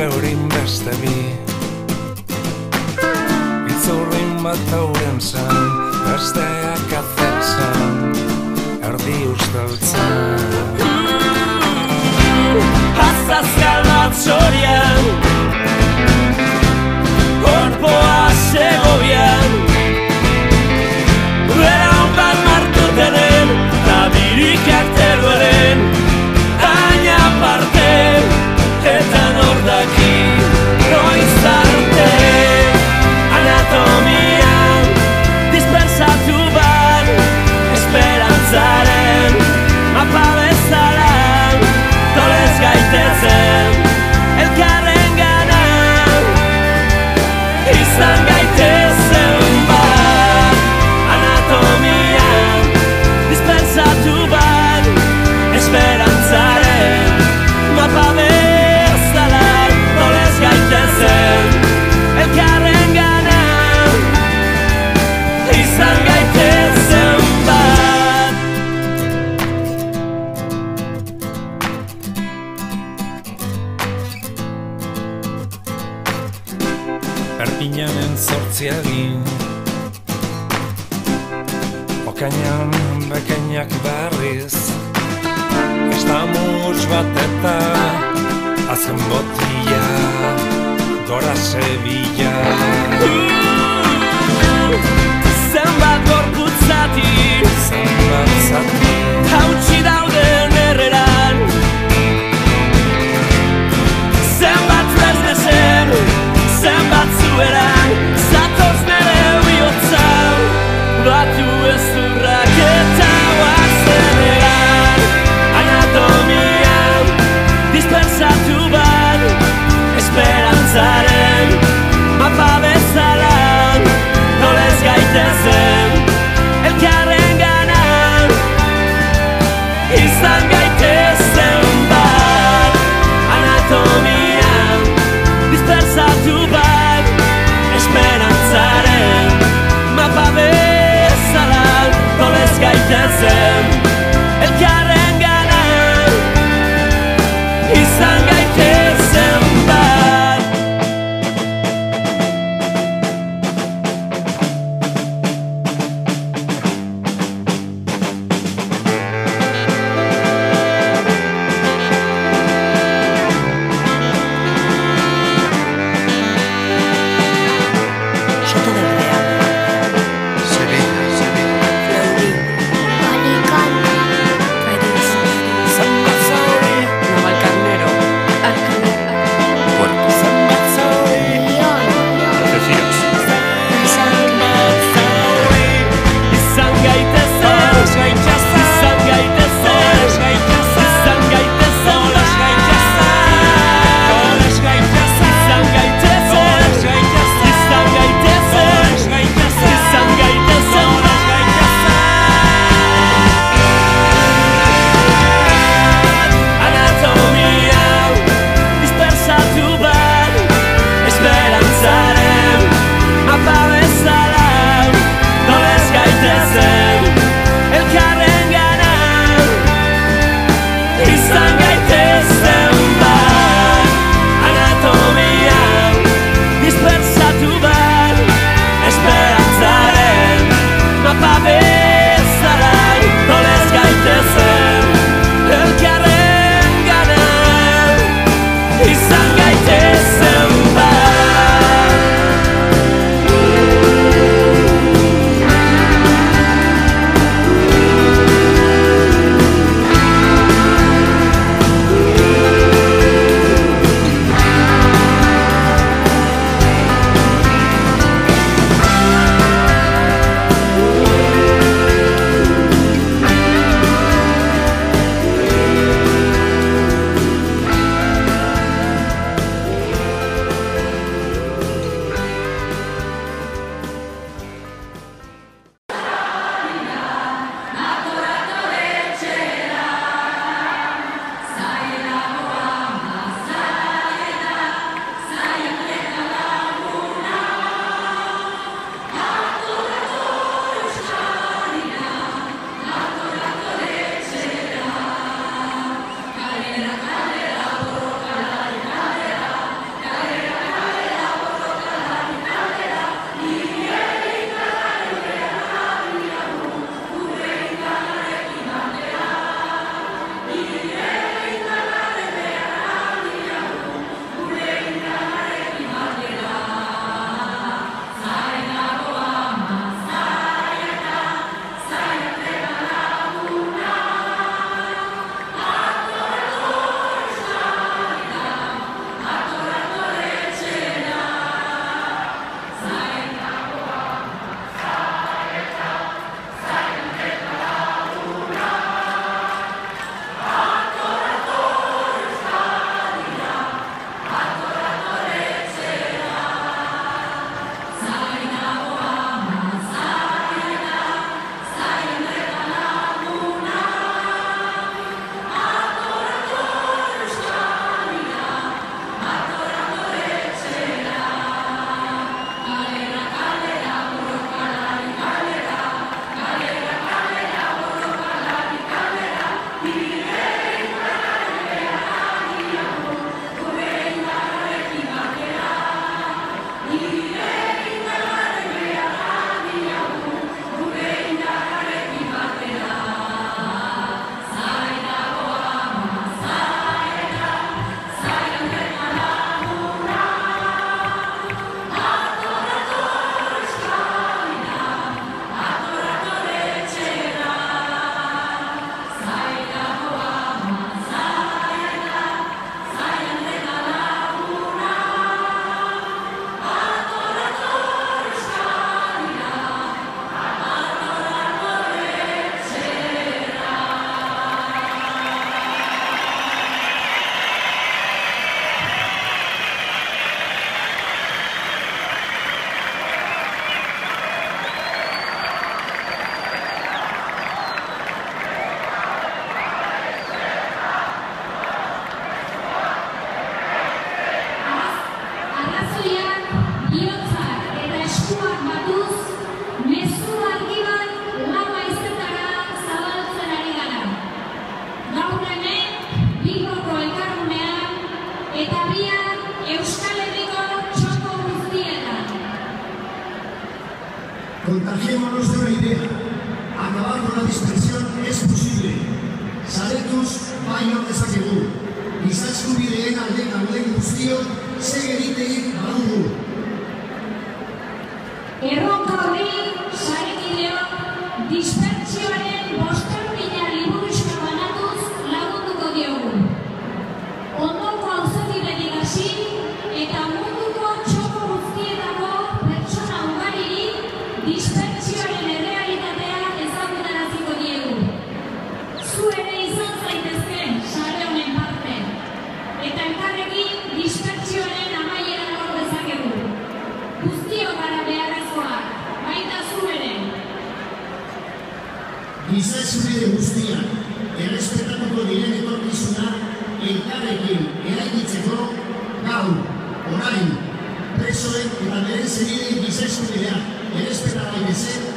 eurin beste bi. Itzurrin bat hauren zen, besteak azetzen, erdi usteltzen. Azazkal bat zorian, korpoa segobian, beraun bat martutenen, eta birikak teruelen, aina parte, eta nordaki, noiz arte. Anatomian, dispersatu bat, esperantzaren, mapa bezala, tolez gaitezen, elkarren gana, izan gaitezen bat. Anatomian, dispersatu bat, esperantzaren, mapa bezala, tolez gaitezen, elkarren gana, izan gaitezen bat. Erpinanen zortziagin, okainan bekainak berriz, estamus bat eta azken botila, gora Sevilla. Zenbat gorputzati, Zenbat zati, hautsi dauden erreran, zenbat fresnesen, zenbat zueran, zatoz nere bihotza, batu ezurrak eta oazenean. Anatomian, dispersatu bat, esperantzaren, mapa bezala, nolez gaitezen, elkarren gana, Agian Euskal Herriko txoko guztietan. Contagiémonos de una idea. Acabar con la dispersión es posible. Saletuz baino dezakegu. Giza eskubideen alde gauden guztiok sege egiterik badugu. Erronka hori sarekideok dispertsioaren 500.000 liburuxka banatuz lagunduko diogu. Ondoko auzokidetik hasi eta munduko txoko guztietako pertsona ugariri dispertsioaren errealitatea ezagutaraziko diegu. Zu ere izan zaitezke sare honen parte, eta elkarrekin dispertsioaren amaiera lor dezakegu. Guztiok gara beharrezkoak, baita zu ere. Giza eskubide guztiak errespetatuko diren etorkizuna elkarrekin eraikitzeko gaur, orain, presoek eta beren zenideen giza eskubideak errespeta daitezen